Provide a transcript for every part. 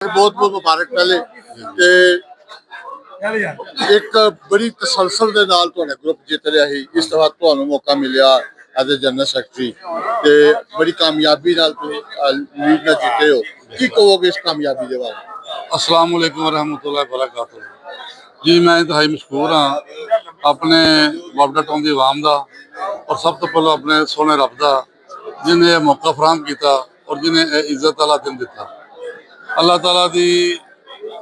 बहुत बहुत मुबारक पहले ते एक बड़ी तसलसल दे नाल तुहाडा ग्रुप जित रहा है। इस दफा तुहानू मौका मिलिया एज ए जनरल सैकटरी ते बड़ी कामयाबी नाल लीड ना जीते हो। की कहोगे इस कामयाबी के बारे? अस्सलाम वालेकुम रहमतुल्लाहि व बरकातहू। जी मैं इंतहाई मशहूर हाँ अपने वापडा टाउन की आवाम का और सब तो पहले अपने सोने रब का जिन्हें मौका फराहम किया और जिन्हें इज्जत वाला दिन दिता। अल्लाह ताला की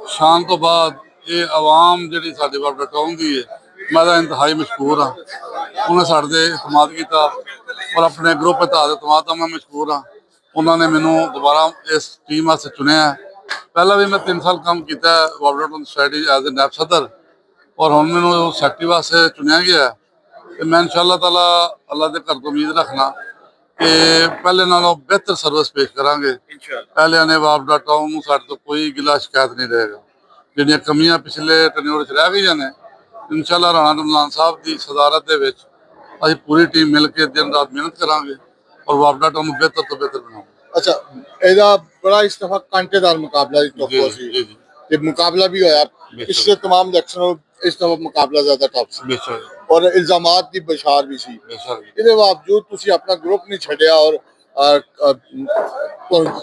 शान तो बाद ये आवाम जी साडी वापडा टाउन की है, मैं तो इंतहाई मशहूर हाँ। उन्हें साढ़े इतमाद किया और अपने ग्रुप तहत इतमाद का मैं मशहूर हाँ। उन्होंने मैनू दोबारा इस टीम वास्ते चुनिया। पहला भी मैं 3 साल काम किया वापडा टाउन सोसाइटी एज ए नैब सदर और हम मैनू सैकटरी वास्ते चुनिया गया है। मैं इंशाअल्लाह ताला अल्लाह के घर तो उम्मीद रखना कि पहले नालों बेहतर सर्विस पेश करांगे। पहले ने वापडा टाउन साढ़े तो कोई गिला शिकायत नहीं रहेगा। जिहड़ियां कमियां पिछले टन्योर च रह गई ने इंशाअल्लाह राणा रमजान साहब की सदारत दे विच असीं पूरी टीम मिल के दिन रात मेहनत करांगे और वापडा टाउन बेहतर तो बेहतर बनाएंगे। अच्छा, एदा बड़ा इस दफा कांटेदार मुकाबला ये मुकाबला भी होया। पिछले तमाम इलेक्शन इस दफा मुकाबला ज्यादा टफ सी और इल्जामात की बशार भी सी। इसके बावजूद तुसी अपना ग्रुप नहीं छड्या और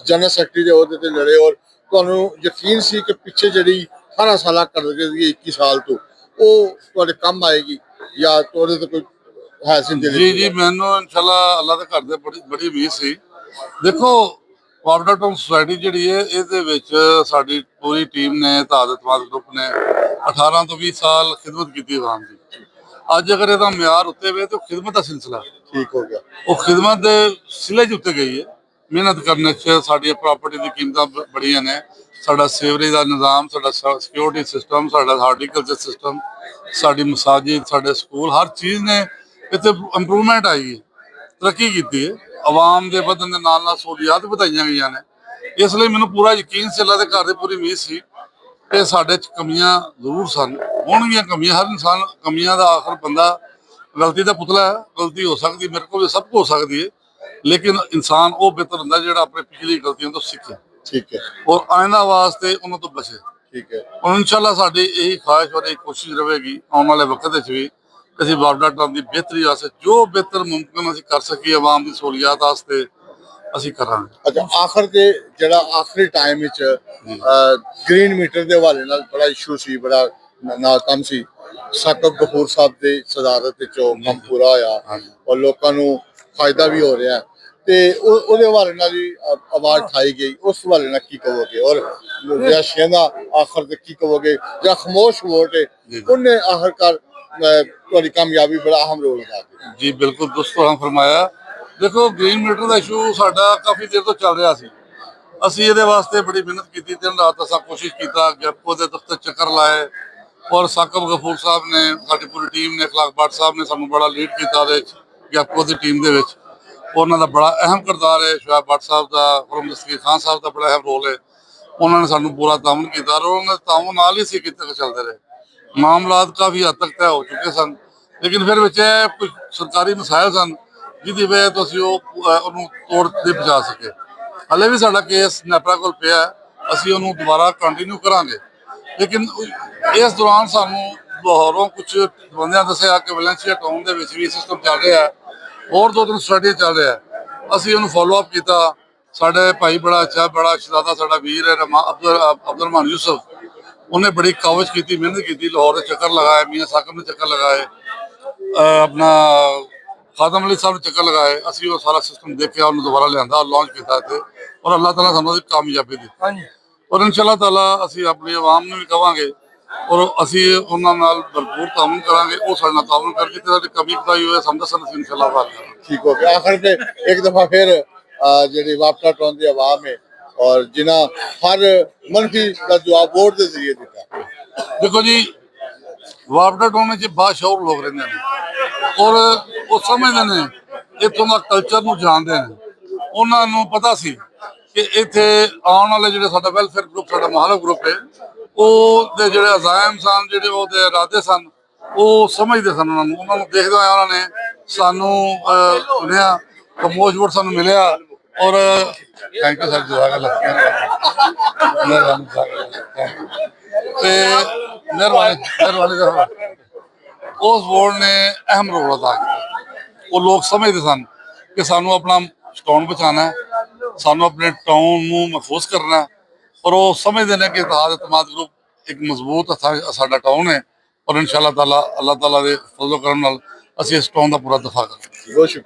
जनरल सैकटरी के ओहदे ते लड़े और तुहानू यकीन सी कि पिछे जिहड़ी 18 साल कर गई 21 साल तो वो तुहाडे कम आएगी या तुहाडे ते कोई है सी? जी जी मैनू इंशाअल्लाह अल्लाह के घर दे बड़ी उम्मीद सी। देखो वापडा टाउन सोसाइटी जी है ये साडी पूरी टीम ने तादतवाद ग्रुप ने 18 तो 20 साल खिदमत की आवाम की। अज अगर यदा म्यार उत्ते हुए तो खिदमत का सिलसिला ठीक हो गया। वो खिदमत के सिले उत्ते गई है। मेहनत करने साड़ी प्रॉपर्टी की कीमत बड़िया ने साडा सीवरेज का निज़ाम साडा सिक्योरिटी सिस्टम साडा हार्टिकल्चर सिस्टम साडी मसाजिद साडे स्कूल हर चीज़ ने इतने इंप्रूवमेंट आई है तरक्की की है। आवाम के बदन के नाल सहूलियात बताई गई ने इसलिए मैंने पूरा यकीन से अल्लाह के घर की पूरी उम्मीद सी कि साडे च कमियां जरूर सन होणगियां। कमियां हर इंसान कमियां का आखिर बंदा गलती का पुतला है। गलती हो सकती मेरे को भी सब हो सकती है लेकिन इंसान वो बेहतर होंगे जो अपने पिछली गलतियों तो सीखे ठीक है और आइंदा वास्ते उन्होंने तो बचे। ठीक है और इंशाअल्लाह साडी यही ख्वाहिश और यही कोशिश रहेगी आने वाले वक्त भी ਅਸੀਂ ਵਾਪਡਾ ਟਾਊਨ ਦੀ बेहतरी वास्ते जो बेहतर मुमकिन ਅਸੀਂ कर सकी आवाम की सहूलियात वास्ते ਅਸੀਂ करांगे। अच्छा, आखिर के जड़ा आखिरी टाइम विच ग्रीन मीटर के हवाले नाल बड़ा इशू सी, बड़ा नाकाम सी। साकब गफूर साहब की सदारत विच काम पूरा होया और लोगों को फायदा भी हो रहा है ते ओहदे हवाले नाल भी आवाज उठाई गई। उस हवाले नाल की कहोगे और रिहायशियां दा आखिर ते की कहोगे जो खामोश वोट है उन्हें आखिरकार ਤੁਹਾਡੀ कामयाबी बड़ा अहम रोल अदा किया? जी बिल्कुल दुरुस्त फरमाया। देखो ग्रीन मीटर का इशू साडा काफ़ी देर तो चल रहा सी। असीं इहदे वास्ते बड़ी मेहनत की दिन रात असां कोशिश किया गैपको के दफ्तर चक्कर लाए और साकब गफूर साहब ने साडी पूरी टीम ने अखलाक भट्ट साहब ने सानू बड़ा लीड किया गैपको की टीम दे विच। उन्हां दा बड़ा अहम किरदार है। शुआब भट्ट साहब का खुरम दस्तगीर खान साहब का बड़ा अहम रोल है। उन्होंने सानू पूरा ताउन किया और उन्होंने ताउन नाल ही असीं किते चलते रहे। मामलात काफ़ी हद तक तय हो चुके सन लेकिन फिर कुछ सरकारी मसायल सन जिसकी वजह तो असीं तोड़ नहीं पहुँचा सके। हले भी साडा केस नैपरा कोल पिया असीं उहनूं दोबारा कंटिन्यू करांगे लेकिन इस दौरान सानू लाहौरों कुछ बंदियां दस्सिया कि वैलेंशिया टाउन दे विच भी सिस्टम चल रहा है और 2-3 सोसाइटियां चल रहा है। असीं उहनूं फॉलो अप किया। साडे भाई बड़ा अच्छा बड़ा शहजादा साडा वीर है अब्दुल रहमान यूसुफ उन्हें बड़ी कवच की मेहनत की लाहौर चक्कर लगाए मियाँ साकब ने चक्कर लगाए अपना खादम अली साहब ने चक्कर लगाए। असी वो सारा सिस्टम देखा उन्हें दोबारा लिया और लॉन्च किया इतने और अल्लाह ताला सानू कामयाबी दी और इंशाअल्लाह ताला असी अपनी आवाम ने भी कहांगे और असी उन्हां नाल भरपूर ताउन करांगे। वो साडे नाल ताउन करके ते कमी कताई होए समझ इंशाअल्लाह बात ठीक हो गया। आखिर पे एक दफा फिर जी वापडा टाउन की आवाम है और जिन्हें हर मनफी का जवाब वोट के जरिए दिता। देखो जी वापडा टाउन में बाशऊर लोग रहते हैं और वो समझते हैं इतों का कल्चर को जानते हैं। उन्होंने पता सी कि इतने आने वाले जो साडा वैलफेयर ग्रुप साडा मुहालफ ग्रुप है वो जो अजायम सन जो इरादे सन वो समझते सन। उन्होंने देखते हुए उन्होंने सानू चुनिया कमोश वोट सानू मिलिया ਔਰ ਥੈਂਕ ਯੂ ਸਰ ਜਜ਼ਾਕੱਲਾ ਮਿਹਰਬਾਨੀ ਤੇ ਮਿਹਰਬਾਨੀ ਦਾ ਉਸ ਬੋਰਡ ਨੇ ਅਹਿਮ ਰੋਲ ਅਦਾ ਕੀਤਾ। ਉਹ ਲੋਕ ਸਮਝਦੇ ਸਨ ਕਿ ਸਾਨੂੰ ਆਪਣਾ ਟਾਊਨ ਬਚਾਉਣਾ ਹੈ, ਸਾਨੂੰ ਆਪਣੇ ਟਾਊਨ ਨੂੰ ਮਹਿਫੂਜ਼ ਕਰਨਾ ਹੈ, ਔਰ ਉਹ ਸਮਝਦੇ ਨੇ ਕਿ ਇਤਿਹਾਦ ਇਤਮਾਦ ਗਰੁੱਪ ਇੱਕ ਮਜ਼ਬੂਤ ਸਾਡਾ ਟਾਊਨ ਹੈ ਔਰ ਇਨਸ਼ਾਅੱਲਾ ਤਾਲਾ ਅੱਲਾਹ ਤਾਲਾ ਦੇ ਫਜ਼ਲ ਕਰਮ ਨਾਲ ਅਸੀਂ ਇਸ ਟਾਊਨ ਦਾ ਪੂਰਾ ਦਫਾ ਕਰਾਂਗੇ। ਬਹੁਤ ਸ਼ੁਕਰੀਆ।